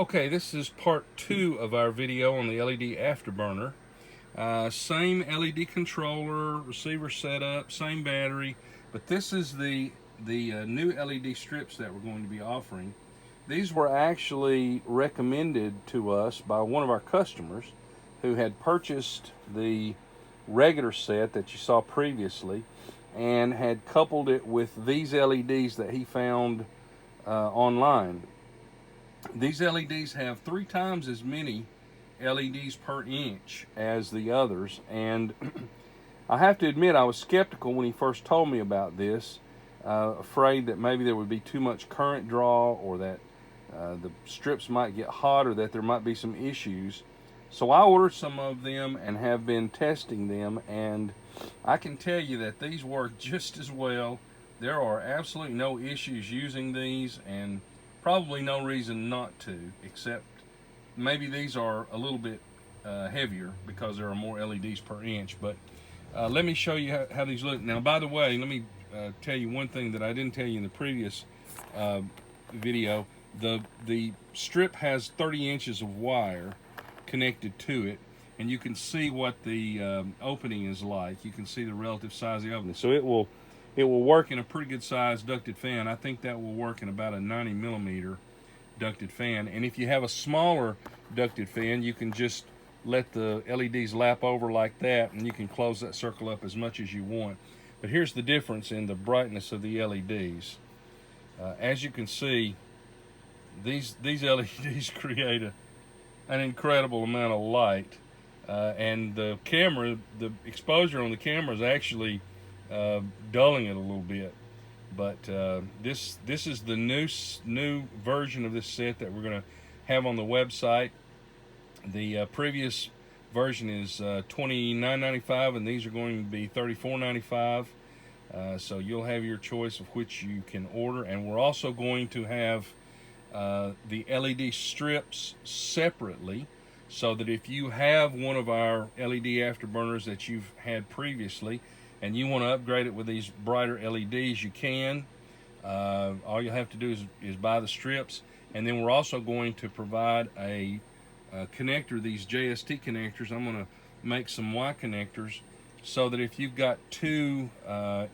Okay, this is part 2 of our video on the LED Afterburner. Same LED controller, receiver setup, same battery, but this is the new LED strips that we're going to be offering. These were actually recommended to us by one of our customers who had purchased the regular set that you saw previously and had coupled it with these LEDs that he found online. These LEDs have 3 times as many LEDs per inch as the others, and I have to admit I was skeptical when he first told me about this, afraid that maybe there would be too much current draw, or that the strips might get hot, or that there might be some issues. So I ordered some of them and have been testing them, and I can tell you that these work just as well. There are absolutely no issues using these, and probably no reason not to, except maybe these are a little bit heavier because there are more LEDs per inch. But let me show you how these look. Now, by the way, let me tell you one thing that I didn't tell you in the previous video. The strip has 30 inches of wire connected to it, and you can see what the opening is like. You can see the relative size of the opening. So it will work in a pretty good sized ducted fan. I think that will work in about a 90 millimeter ducted fan. And if you have a smaller ducted fan, you can just let the LEDs lap over like that, and you can close that circle up as much as you want. But here's the difference in the brightness of the LEDs. As you can see, these LEDs create an incredible amount of light, and the exposure on the camera is actually dulling it a little bit. But this is the new version of this set that we're going to have on the website. The previous version is $29.95, and these are going to be $34.95. So you'll have your choice of which you can order, and we're also going to have the LED strips separately, so that if you have one of our LED afterburners that you've had previously and you want to upgrade it with these brighter LEDs, you can. All you'll have to do is buy the strips, and then we're also going to provide a connector, these JST connectors. I'm going to make some Y connectors, so that if you've got 2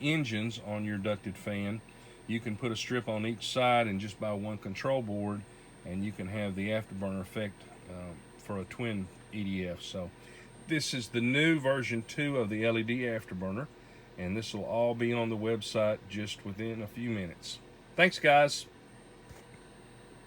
engines on your ducted fan, you can put a strip on each side and just buy one control board, and you can have the afterburner effect for a twin EDF. So this is the new version 2 of the LED afterburner, and this will all be on the website just within a few minutes. Thanks, guys.